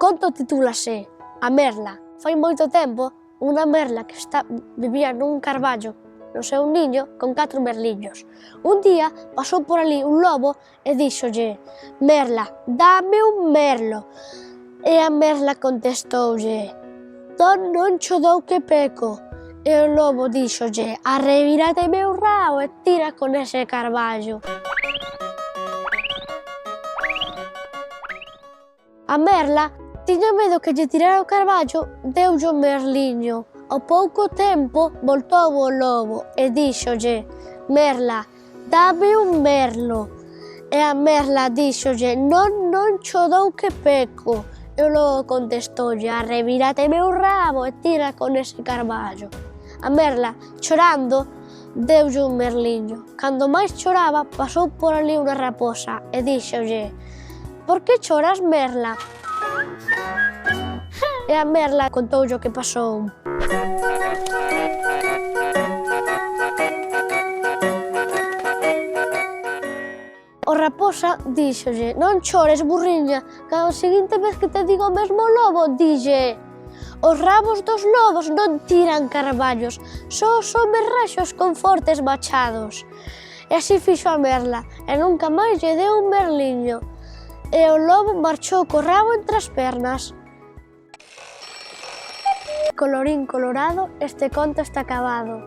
conto titúlase A Merla. Fai moito tempo, unha merla que vivía nun carballo no seu niño con 4 merliños. Un día pasou por ali un lobo e díxolle: «Merla, dame un merlo». E a merla contestoulle: non cho dou que peco». E o lobo díxolle: «Arrevírate meu rabo e tira con ese carballo». A merla tiña medo que lle tirara o carballo, deulle o merliño. Ao pouco tempo voltou o lobo e díxolle: «Merla, dame un merlo». E a merla díxolle: non cho dou que peco». E o lobo contestoulle: «Arrevírate meu rabo e tira con ese carballo». A merla, chorando, deulle un merliño. Cando máis choraba, pasou por ali unha raposa e díxolle: «Por que choras, merla?» E a merla contoulle o que pasou. O raposa díxolle: «Non chores, burriña, que a seguinte vez que te digo o mesmo lobo, dille: os rabos dos lobos non tiran carballos, só os homes raxos con fortes machados». E así fixo a merla, e nunca máis lle deu un merliño. E o lobo marchou co rabo entre as pernas. Colorín colorado, este conto está acabado.